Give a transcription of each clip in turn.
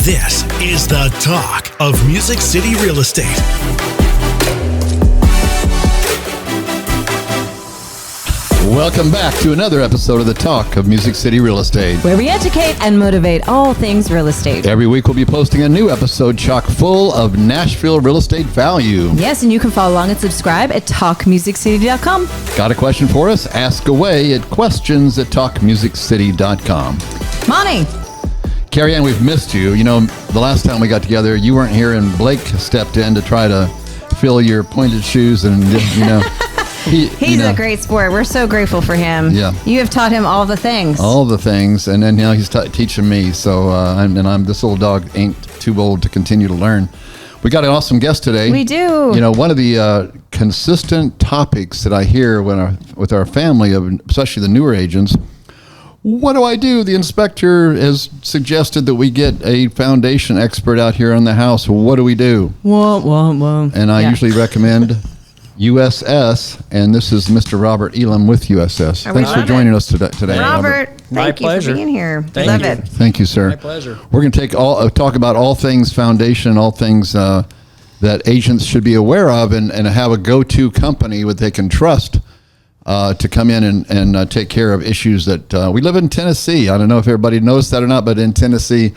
This is the talk of Music City Real Estate. Welcome back to another episode of the Talk of Music City Real Estate, where we educate and motivate all things real estate. Every week we'll be posting a new episode chock full of Nashville real estate value. Yes, and you can follow along and subscribe at talkmusiccity.com. Got a question for us? Ask away at questions@talkmusiccity.com. Monte. Carey Ann, we've missed you. You know, the last time we got together, you weren't here and Blake stepped in to try to fill your pointed shoes and, you know. He's a great sport. We're so grateful for him. Yeah. You have taught him all the things. All the things, and then now he's teaching me. So, I'm this little dog ain't too old to continue to learn. We got an awesome guest today. We do. You know, one of the consistent topics that I hear with our family, especially the newer agents, what do I do? The inspector has suggested that we get a foundation expert out here on the house. What do we do? Whoa. And I usually recommend USS, and this is Mr. Robert Elam with USS. Thanks for joining us today, Robert. Thank you for being here. Love it. Thank you, sir. My pleasure. We're going to talk about all things foundation, all things that agents should be aware of, and have a go-to company that they can trust to come in and take care of issues that we live in Tennessee. I don't know if everybody knows that or not, but in Tennessee,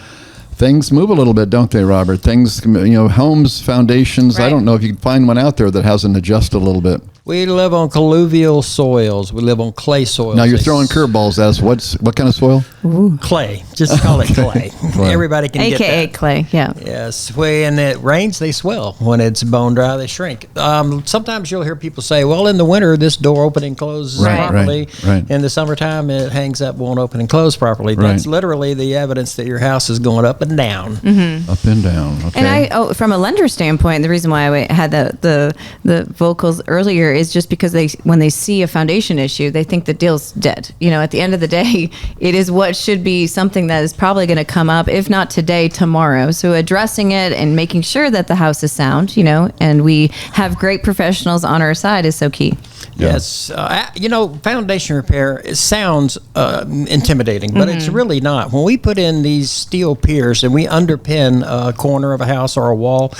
things move a little bit, don't they, Robert? Things, homes, foundations. Right. I don't know if you can find one out there that hasn't adjusted a little bit. We live on colluvial soils. We live on clay soils. Now you're throwing curveballs at us. What kind of soil? Clay. Just call it clay. Everybody can get that. AKA clay, yeah. Yes. When it rains, they swell. When it's bone dry, they shrink. Sometimes you'll hear people say, well, in the winter, this door open and closes properly. Right. In the summertime, it hangs up, won't open and close properly. Right. That's literally the evidence that your house is going up and down. Mm-hmm. Up and down. Okay. And from a lender standpoint, the reason why I had the vocals earlier is just because when they see a foundation issue, they think the deal's dead. At the end of the day, it is what should be something that is probably going to come up, if not today, tomorrow. So addressing it and making sure that the house is sound, and we have great professionals on our side is so key. Yeah. Yes. Foundation repair, it sounds intimidating, but it's really not. When we put in these steel piers and we underpin a corner of a house or a wall,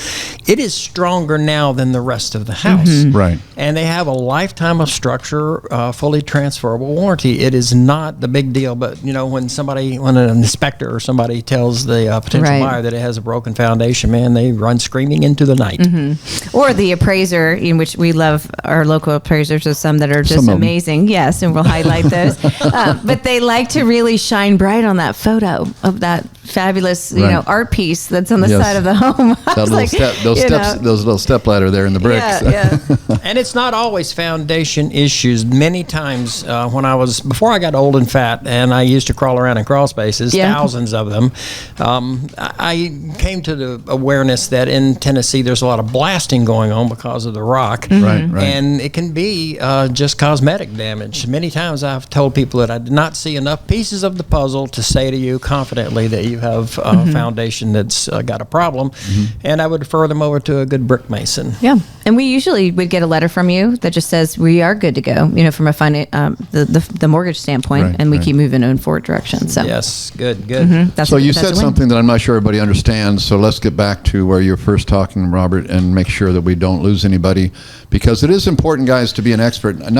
it is stronger now than the rest of the house. Mm-hmm. Right. And they have a lifetime of structure, fully transferable warranty. It is not the big deal, but when an inspector or somebody tells the potential buyer that it has a broken foundation, man, they run screaming into the night. Mm-hmm. Or the appraiser, in which we love our local appraisers. There's some that are just amazing. Yes, and we'll highlight those. But they like to really shine bright on that photo of that fabulous, art piece that's on the side of the home. Those little step ladder there in the bricks. Yeah. And it's not always foundation issues. Many times before I got old and fat and I used to crawl around in crawl spaces, thousands of them, I came to the awareness that in Tennessee there's a lot of blasting going on because of the rock. Mm-hmm. Right. And it can be just cosmetic damage. Many times I've told people that I did not see enough pieces of the puzzle to say to you confidently that you have a foundation that's got a problem, and I would refer them over to a good brick mason. Yeah, and we usually would get a letter from you that just says we are good to go, from a the mortgage standpoint, and we keep moving in forward direction. So yes, good. That's so you said something that I'm not sure everybody understands. So let's get back to where you're first talking, Robert, and make sure that we don't lose anybody, because it is important, guys, to be an expert. At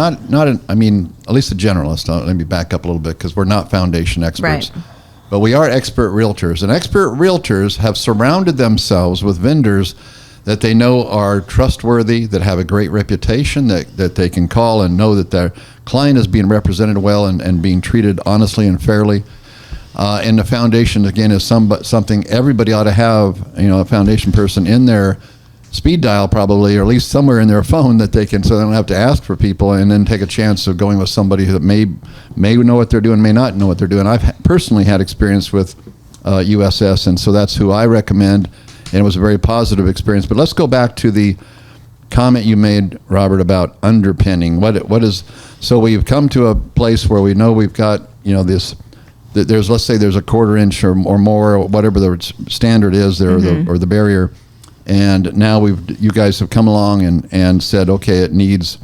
least a generalist. Let me back up a little bit, because we're not foundation experts. Right. But we are expert realtors, and expert realtors have surrounded themselves with vendors that they know are trustworthy, that have a great reputation, that they can call and know that their client is being represented well and being treated honestly and fairly. And the foundation, again, is something everybody ought to have, a foundation person in their speed dial probably, or at least somewhere in their phone that they can, so they don't have to ask for people and then take a chance of going with somebody that may know what they're doing, may not know what they're doing. I've personally had experience with USS, and so that's who I recommend, and it was a very positive experience. But let's go back to the comment you made, Robert, about underpinning. What is, so we've come to a place where we know we've got, let's say there's a 1/4 inch or more, or whatever the standard is there, or the barrier. And now you guys have come along and said, okay, it needs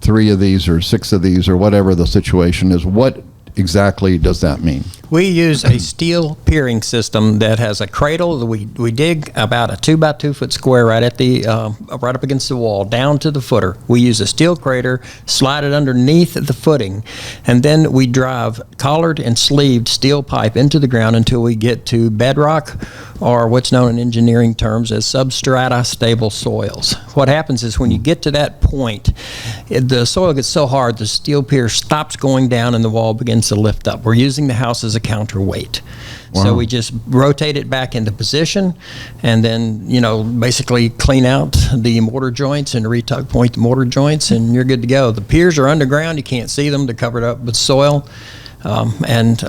3 of these or 6 of these or whatever the situation is. What exactly does that mean? We use a steel piering system that has a cradle. We dig about a 2 by 2 foot square right at the right up against the wall, down to the footer. We use a steel crater, slide it underneath the footing, and then we drive collared and sleeved steel pipe into the ground until we get to bedrock, or what's known in engineering terms as substrata stable soils. What happens is when you get to that point, the soil gets so hard, the steel pier stops going down and the wall begins to lift up. We're using the house as a counterweight. Wow. So we just rotate it back into position, and then, basically clean out the mortar joints and retug point the mortar joints, and you're good to go. The piers are underground. You can't see them. They're covered up with soil, and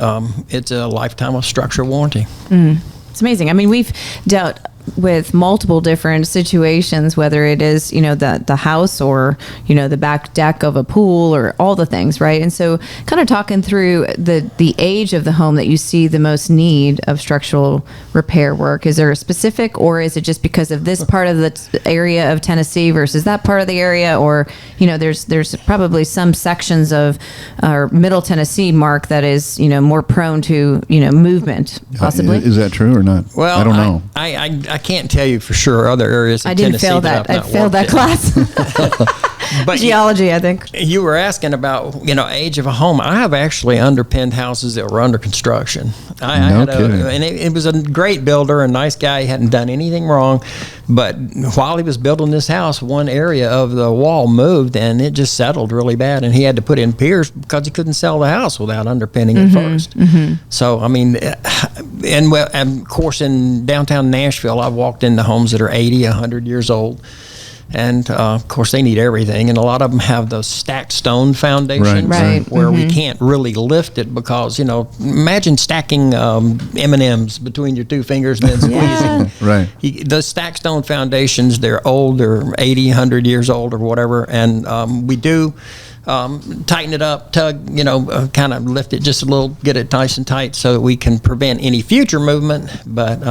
it's a lifetime of structural warranty. It's amazing. I mean, we've dealt with multiple different situations, whether it is, the house or, the back deck of a pool or all the things, right? And so kind of talking through the age of the home that you see the most need of structural repair work. Is there a specific, or is it just because of this part of the area of Tennessee versus that part of the area? Or, there's probably some sections of our middle Tennessee, Mark, that is, more prone to, movement, possibly? Is that true or not? Well, I don't know. I can't tell you for sure other areas in Tennessee. I failed that class. But Geology, I think. You were asking about, age of a home. I have actually underpinned houses that were under construction. No kidding. And it was a great builder, a nice guy. He hadn't done anything wrong. But while he was building this house, one area of the wall moved and it just settled really bad. And he had to put in piers because he couldn't sell the house without underpinning it first. So, and of course, in downtown Nashville, I've walked into homes that are 80, 100 years old. And, of course, they need everything. And a lot of them have those stacked stone foundations Right. where we can't really lift it because, imagine stacking M&Ms between your two fingers and then squeezing. Right. The stacked stone foundations, they're old, they're 80, 100 years old or whatever. And we do tighten it up, tug, kind of lift it just a little, get it nice and tight so that we can prevent any future movement. But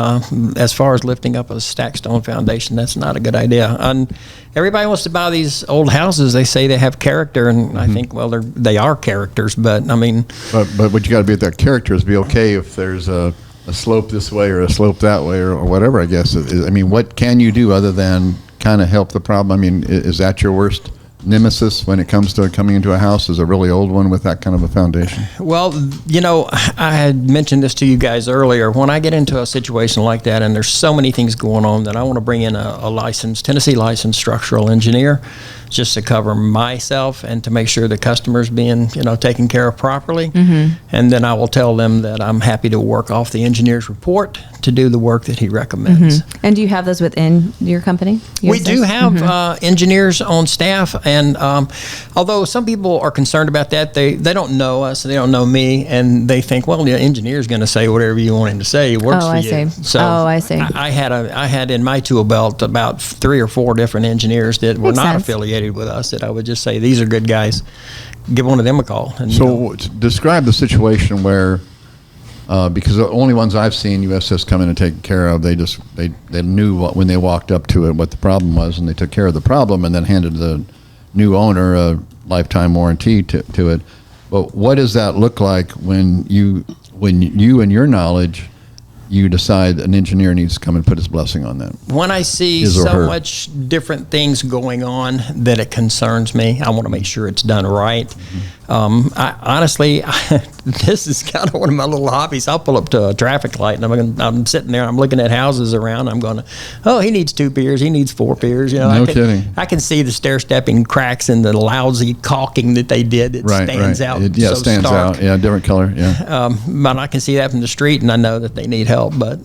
as far as lifting up a stacked stone foundation, that's not a good idea. And everybody wants to buy these old houses. They say they have character, and I think, well, they are characters. But I mean, but what you got to be at that character is be okay if there's a slope this way or a slope that way or whatever. I guess. I mean, what can you do other than kind of help the problem? I mean, is that your worst nemesis when it comes to coming into a house, is a really old one with that kind of a foundation? Well, I had mentioned this to you guys earlier. When I get into a situation like that, and there's so many things going on, that I want to bring in a Tennessee licensed structural engineer, just to cover myself and to make sure the customer's being, taken care of properly. And then I will tell them that I'm happy to work off the engineer's report to do the work that he recommends. And do you have those within your company? We do have engineers on staff, and although some people are concerned about that, they don't know us, they don't know me, and they think, well, the engineer's going to say whatever you want him to say. It works for you. See. I see. I had in my tool belt about 3 or 4 different engineers that were not affiliated with us, that I would just say, these are good guys, give one of them a call. And, so describe the situation where, because the only ones I've seen USS come in and take care of, they knew when they walked up to it what the problem was, and they took care of the problem and then handed the new owner a lifetime warranty to it. But what does that look like when you in your knowledge, you decide an engineer needs to come and put his blessing on that? When I see so much different things going on that it concerns me, I want to make sure it's done right. I honestly, this is kind of one of my little hobbies. I'll pull up to a traffic light and I'm sitting there, I'm looking at houses around. I'm going, oh, he needs 2 piers, he needs 4 piers. No kidding. I can see the stair-stepping cracks and the lousy caulking that they did. It stands out. It so stands stark. out. Yeah, different color. Yeah. But I can see that from the street, and I know that they need help. But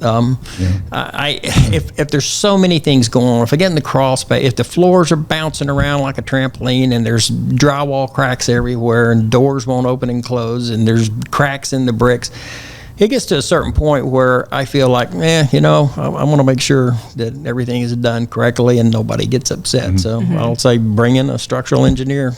if there's so many things going on, if I get in the crawl space, if the floors are bouncing around like a trampoline, and there's drywall cracks everywhere, and doors won't open and close, and there's cracks in the bricks, it gets to a certain point where I feel like, I want to make sure that everything is done correctly and nobody gets upset. So I'll say, bring in a structural engineer.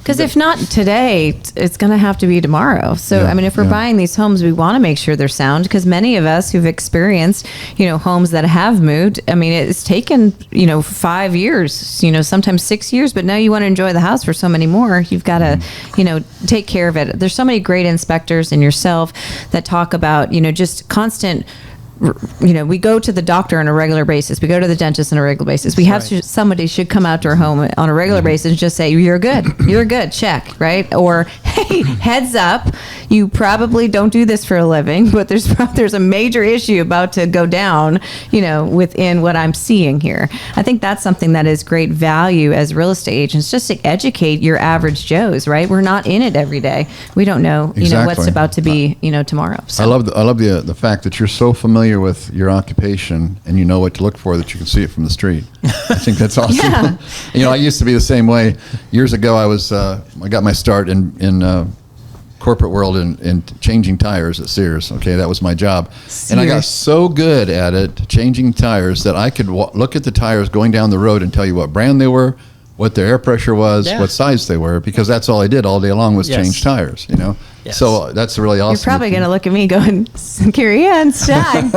Because if not today, it's going to have to be tomorrow. So, Yeah, I mean, if we're buying these homes, we want to make sure they're sound, because many of us who've experienced, homes that have moved, I mean, it's taken, 5 years, sometimes 6 years, but now you want to enjoy the house for so many more. You've got to, take care of it. There's so many great inspectors and yourself that talk about, just constant. We go to the doctor on a regular basis. We go to the dentist on a regular basis. We have somebody should come out to our home on a regular basis and just say, you're good, check, right? Or, hey, heads up, you probably don't do this for a living, but there's a major issue about to go down, within what I'm seeing here. I think that's something that is great value as real estate agents, just to educate your average Joes, right? We're not in it every day. We don't know, Exactly. what's about to be, tomorrow. So. I love the fact that you're so familiar with your occupation and you know what to look for, that you can see it from the street. I think that's awesome. Yeah. I used to be the same way. Years ago, I got my start in corporate world in changing tires at Sears. Okay, that was my job. Sears. And I got so good at it, changing tires, that I could look at the tires going down the road and tell you what brand they were, what their air pressure was, what size they were, because that's all I did all day long was change tires, Yes. So that's really awesome. You're probably going to look at me going, Carey Ann, it's time.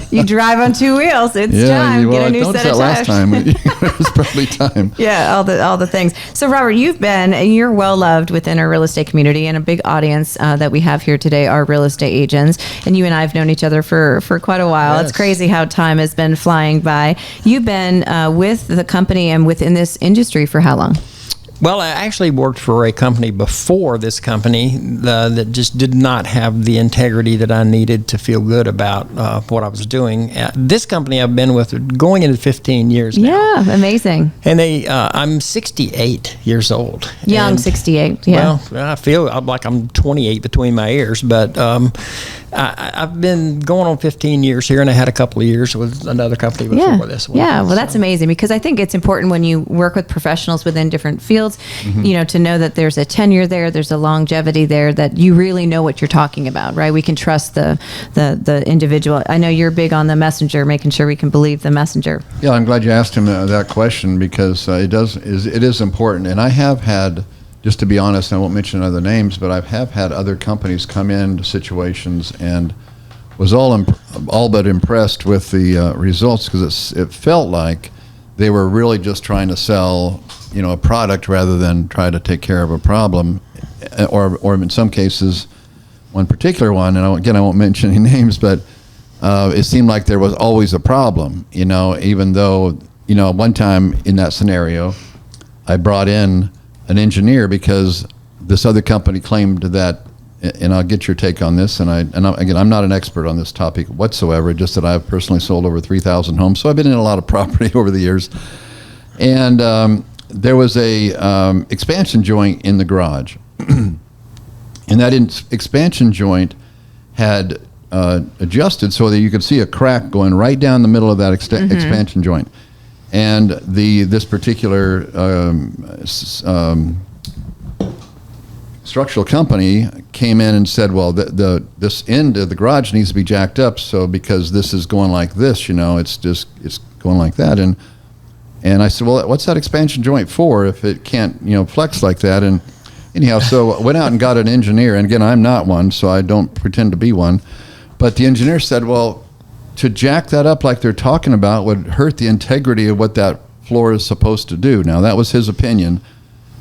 You drive on 2 wheels. It's time. Get a new set of tires. Last time. It was probably time. Yeah, all the things. So, Robert, you're well loved within our real estate community, and a big audience that we have here today are real estate agents. And you and I have known each other for quite a while. Yes. It's crazy how time has been flying by. You've been with the company and within this industry for how long? Well, I actually worked for a company before this company that just did not have the integrity that I needed to feel good about what I was doing. This company I've been with going into 15 years now. Yeah, amazing. And I'm 68 years old. Young, And, 68, yeah. Well, I feel like I'm 28 between my ears, but I've been going on 15 years here, and I had a couple of years with another company before this one. Yeah, well, that's amazing, because I think it's important when you work with professionals within different fields, to know that there's a tenure there, there's a longevity there, that you really know what you're talking about, right? We can trust the individual. I know you're big on the messenger, making sure we can believe the messenger. Yeah, I'm glad you asked him that question, because it is important. And I have had, just to be honest, I won't mention other names, but I have had other companies come into situations and was all but impressed with the results, because it felt like they were really just trying to sell, a product rather than try to take care of a problem, or in some cases, one particular one, and I won't mention any names, but it seemed like there was always a problem, even though, one time in that scenario, I brought in an engineer because this other company claimed that, and I'll get your take on this, again, I'm not an expert on this topic whatsoever, just that I've personally sold over 3,000 homes, so I've been in a lot of property over the years, and there was a expansion joint in the garage, and that expansion joint had adjusted so that you could see a crack going right down the middle of that expansion joint. And this particular structural company came in and said, well, this end of the garage needs to be jacked up, so because this is going like this, it's going like that. And I said, well, what's that expansion joint for if it can't, flex like that? And anyhow, so I went out and got an engineer. And again, I'm not one, so I don't pretend to be one. But the engineer said, well, to jack that up like they're talking about would hurt the integrity of what that floor is supposed to do. Now, that was his opinion.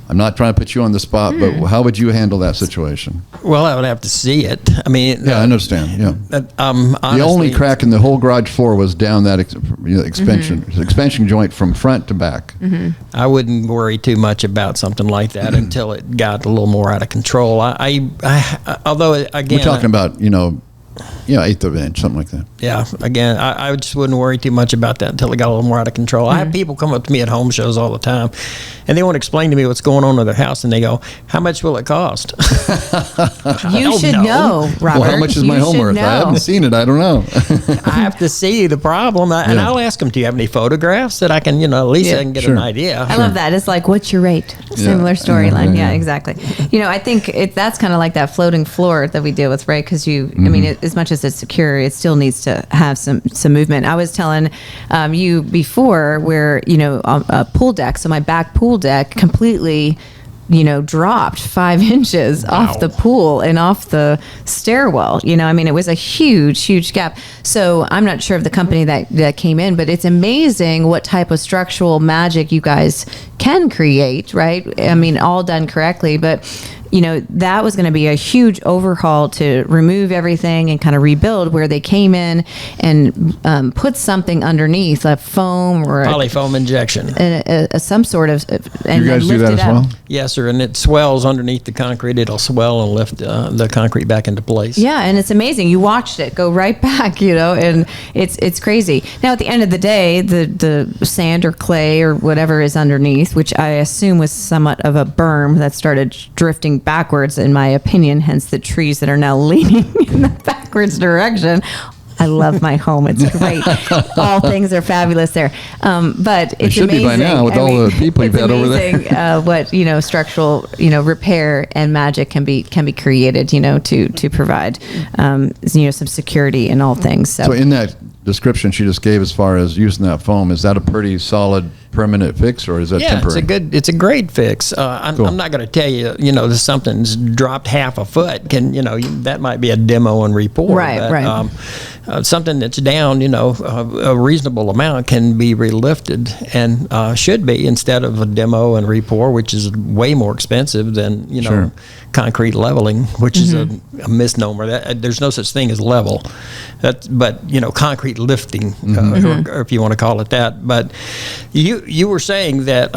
I'm not trying to put you on the spot, but how would you handle that situation? Well, I would have to see it. I mean, yeah, I understand. Yeah, honestly, the only crack in the whole garage floor was down that expansion joint from front to back. I wouldn't worry too much about something like that until it got a little more out of control. Although again, we're talking about eighth of an inch, something like that. Yeah, again, I just wouldn't worry too much about that until it got a little more out of control. I have people come up to me at home shows all the time, and they want to explain to me what's going on with their house, and they go, how much will it cost? You should know, Robert. Well, how much is my home worth? I haven't seen it. I don't know. I have to see the problem, and I'll ask them, do you have any photographs that I can, at least I can get an idea. I love that. It's like, what's your rate? Similar storyline. Yeah, exactly. I think that's kind of like that floating floor that we deal with, right? Because I mean, as much as it's secure, it still needs to have some movement. I was telling you before where, a pool deck, so my back pool deck completely dropped 5 inches off the pool and off the stairwell. I mean, it was a huge gap. So I'm not sure of the company that came in, but it's amazing what type of structural magic you guys can create, right? I mean, all done correctly, but that was going to be a huge overhaul to remove everything and kind of rebuild, where they came in and put something underneath, a foam or polyfoam injection, some sort of. And you guys do that as well? Yes, sir. And it swells underneath the concrete. It'll swell and lift the concrete back into place. Yeah, and it's amazing. You watched it go right back, and it's crazy. Now, at the end of the day, the sand or clay or whatever is underneath, which I assume was somewhat of a berm that started drifting backwards, in my opinion, hence the trees that are now leaning in the backwards direction. I love my home. It's great. All things are fabulous there. But it's should amazing. Be by now with all the people you've had over there. What structural repair and magic can be created to provide some security in all things. So in that description she just gave as far as using that foam, is that a pretty solid permanent fix, or is that temporary? It's a great fix. Cool. I'm not going to tell you, that something's dropped half a foot. That might be a demo and report. Right. Something that's down, a reasonable amount can be relifted and should be, instead of a demo and report, which is way more expensive than, Sure. concrete leveling, which is a misnomer. There's no such thing as level. But concrete lifting, or if you want to call it that. But you were saying that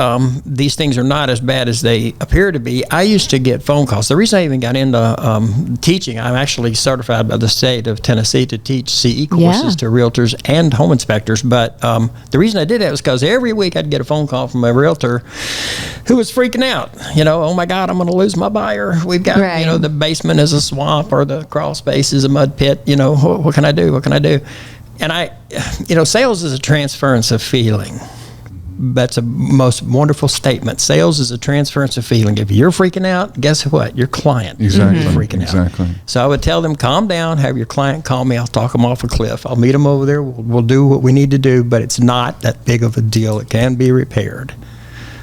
these things are not as bad as they appear to be. I used to get phone calls. The reason I even got into teaching, I'm actually certified by the state of Tennessee to teach CE courses to realtors and home inspectors. But the reason I did that was because every week I'd get a phone call from a realtor who was freaking out. Oh my God, I'm going to lose my buyer. We've got, the basement is a swamp, or the crawl space is a mud pit. What can I do? What can I do? And sales is a transference of feeling. That's a most wonderful statement. Sales is a transference of feeling. If you're freaking out, guess what? Your client is freaking out. So I would tell them, calm down, have your client call me. I'll talk them off a cliff. I'll meet them over there. We'll do what we need to do, but it's not that big of a deal. It can be repaired.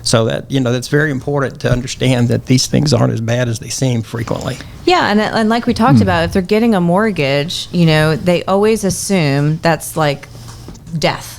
So that, that's very important to understand, that these things aren't as bad as they seem frequently. Yeah, and like we talked about, if they're getting a mortgage, they always assume that's like death.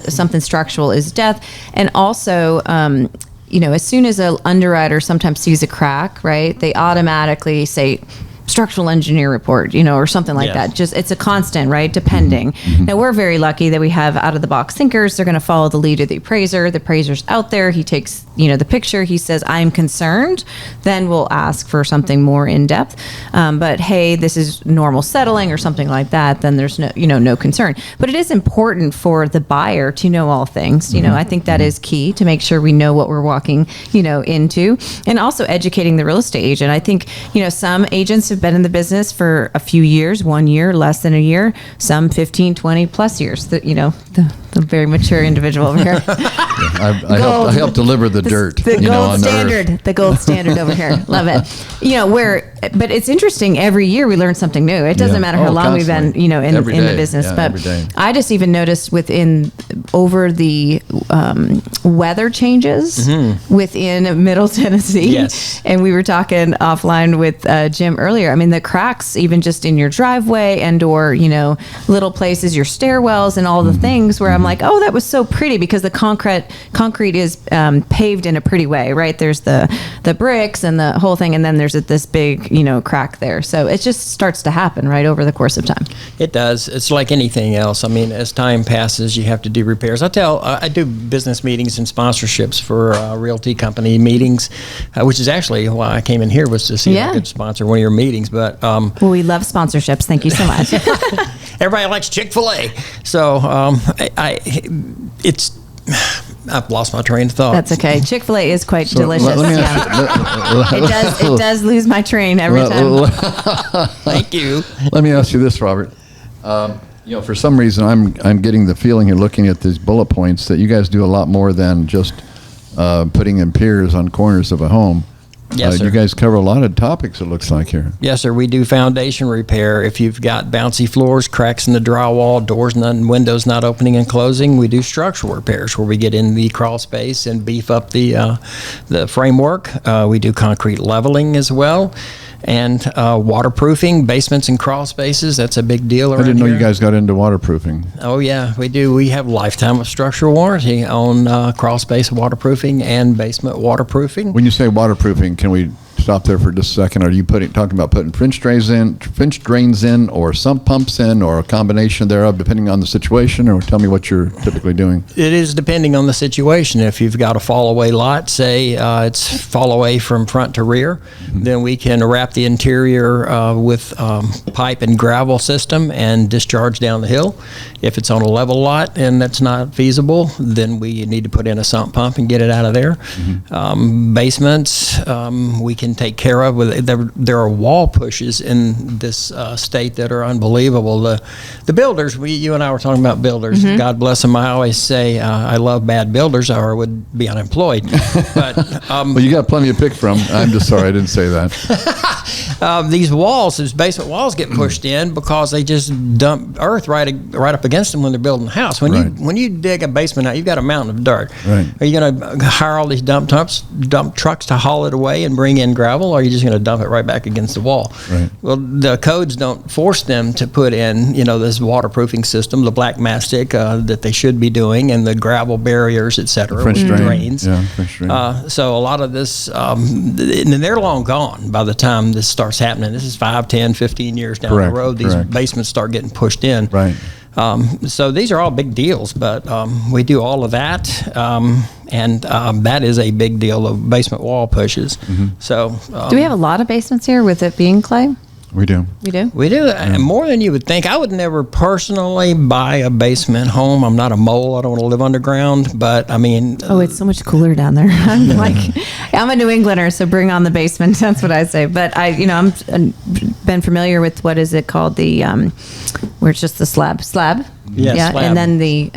Something structural is death. And also, as soon as an underwriter sometimes sees a crack, right, they automatically say, structural engineer report, or something like that. Just, it's a constant, right? Depending. Now, we're very lucky that we have out of the box thinkers. They're going to follow the lead of the appraiser. The appraiser's out there. He takes, the picture. He says, I'm concerned. Then we'll ask for something more in depth. But hey, this is normal settling or something like that. Then there's no concern. But it is important for the buyer to know all things. I think that is key, to make sure we know what we're walking, into, and also educating the real estate agent. I think, some agents have been in the business for a few years, 1 year, less than a year, some 15, 20 plus years. The very mature individual over here. I help deliver the dirt. The gold standard. The gold standard over here. Love it. But it's interesting. Every year we learn something new. It doesn't matter how long constantly. we've been, in the business. But I just even noticed over the weather changes within Middle Tennessee. Yes. And we were talking offline with Jim earlier. I mean, the cracks, even just in your driveway or little places, your stairwells and all the things where I'm like, oh, that was so pretty, because the concrete is paved in a pretty way, right? There's the bricks and the whole thing, and then there's this big, crack there. So it just starts to happen right over the course of time. It does. It's like anything else. I mean, as time passes, you have to do repairs. I do business meetings and sponsorships for realty company meetings, which is actually why I came in here, was to see if I could sponsor one of your meetings. But well, we love sponsorships. Thank you so much. Everybody likes Chick-fil-A. So I've lost my train of thought. That's okay. Chick-fil-A is quite delicious. It does lose my train every time. Thank you. Let me ask you this, Robert. For some reason, I'm getting the feeling here, looking at these bullet points, that you guys do a lot more than just putting in piers on corners of a home. Yes, sir. You guys cover a lot of topics, it looks like here. Yes, sir. We do foundation repair. If you've got bouncy floors, cracks in the drywall, doors and windows not opening and closing, we do structural repairs where we get in the crawl space and beef up the framework. We do concrete leveling as well. And waterproofing, basements and crawl spaces, that's a big deal around I didn't know here. you guys got into waterproofing. Oh, yeah, we do. We have lifetime of structural warranty on crawl space waterproofing and basement waterproofing. When you say waterproofing, can we stop there for just a second? Are you talking about putting French drains in, or sump pumps in, or a combination thereof, depending on the situation? Or tell me what you're typically doing. It is depending on the situation. If you've got a fall away lot, say it's fall away from front to rear, then we can wrap the interior with pipe and gravel system and discharge down the hill. If it's on a level lot and that's not feasible, then we need to put in a sump pump and get it out of there. Basements, we can take care of. There are wall pushes in this state that are unbelievable. The builders, you and I were talking about builders. God bless them. I always say I love bad builders, or I would be unemployed. But Well, you got plenty to pick from. I'm just sorry I didn't say that. these basement walls get pushed in because they just dump earth right up against them when they're building a house. When you dig a basement out, you've got a mountain of dirt. Right. Are you going to hire all these dump trucks to haul it away and bring in gravel, or are you just going to dump it right back against the wall? Right. Well, the codes don't force them to put in, this waterproofing system, the black mastic that they should be doing, and the gravel barriers, et cetera, French with drain. drains. Yeah, French drain. So a lot of this, and they're long gone by the time this starts happening. This is 5, 10, 15 years down Correct, the road. These correct. basements start getting pushed in. Right. So these are all big deals, but we do all of that, and that is a big deal of basement wall pushes. So Do we have a lot of basements here with it being clay? We do. We do. we do more than you would think. I would never personally buy a basement home. I'm not a mole. I don't want to live underground, but I mean, Oh, it's so much cooler down there. I'm a New Englander, so bring on the basement. That's what I say. But I'm been familiar with what is it called, the where it's just the slab. Yes, yeah, slab. and then the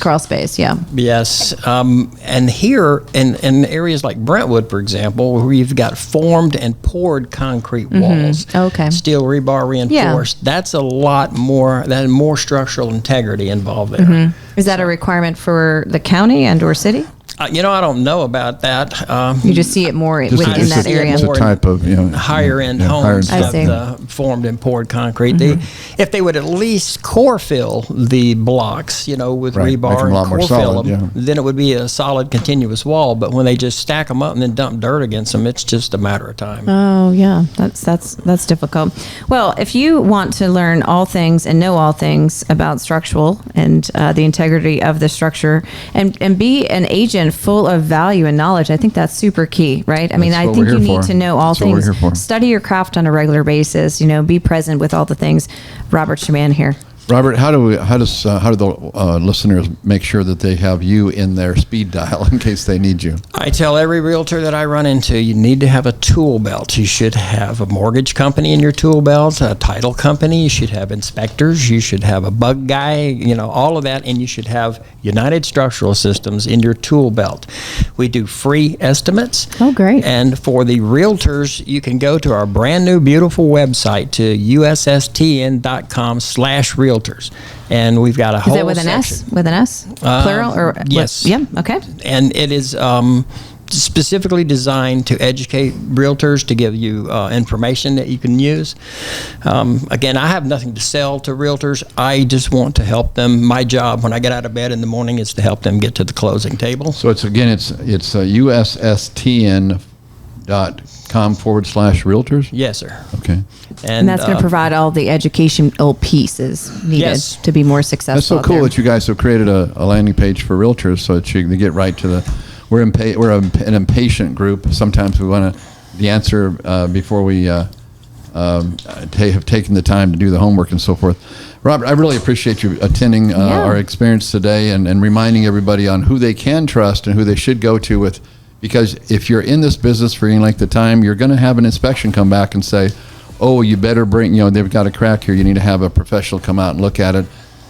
Crawl space? Yeah. yes, and here in areas like Brentwood, for example, where you've got formed and poured concrete walls, Okay. steel rebar reinforced, that's a lot more. That more structural integrity involved there. Is that a requirement for the county and or city? I don't know about that. You just see it more within that area. It's a type of Higher end higher homes end I see. have the formed and poured concrete. If they would at least core fill the blocks, with Right, make rebar them a lot and more core fill solid, them, yeah. then it would be a solid continuous wall. But when they just stack them up and then dump dirt against them, it's just a matter of time. Oh yeah, that's difficult. Well, if you want to learn all things and know all things about structural and the integrity of the structure, and be an agent full of value and knowledge, I think that's super key, right? I mean, That's I what think we're you here need for. to know all That's what we're things. here for. Study your craft on a regular basis. Be present with all the things. Robert Shaman here. Robert, how do the listeners make sure that they have you in their speed dial in case they need you? I tell every realtor that I run into, you need to have a tool belt. You should have a mortgage company in your tool belt, a title company. You should have inspectors. You should have a bug guy, all of that. And you should have United Structural Systems in your tool belt. We do free estimates. Oh, great. And for the realtors, you can go to our brand new, beautiful website to usstn.com/realtors. And we've got a whole Is that with an section. S? With an S? Plural or yes. Yeah. Okay. And it is specifically designed to educate realtors, to give you information that you can use. Again, I have nothing to sell to realtors. I just want to help them. My job when I get out of bed in the morning is to help them get to the closing table. So it's usstn.com/realtors? Yes, sir. Okay. And that's going to provide all the educational pieces needed Yes. to be more successful. That's so out cool there. that you guys have created a landing page for realtors so that you can get right to the. We're an impatient group. Sometimes we want the answer before we have taken the time to do the homework and so forth. Robert, I really appreciate you attending our experience today and reminding everybody on who they can trust and who they should go to with. Because if you're in this business for any length of time, you're going to have an inspection come back and say, oh, you better bring, they've got a crack here. You need to have a professional come out and look at it.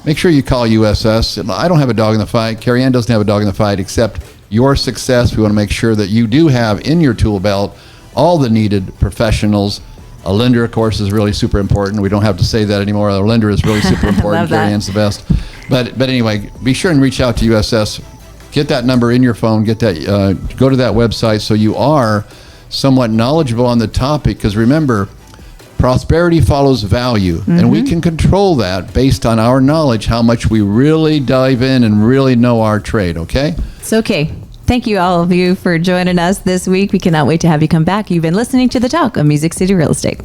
Make sure you call USS. I don't have a dog in the fight. Carey Ann doesn't have a dog in the fight, except your success. We want to make sure that you do have in your tool belt all the needed professionals. A lender, of course, is really super important. We don't have to say that anymore. A lender is really super important. Carey Ann's the best. But anyway, be sure and reach out to USS. Get that number in your phone. Get that. Go to that website so you are somewhat knowledgeable on the topic. Because remember, prosperity follows value, and we can control that based on our knowledge, how much we really dive in and really know our trade. Okay? It's okay. Thank you, all of you, for joining us this week. We cannot wait to have you come back. You've been listening to The Talk of Music City Real Estate.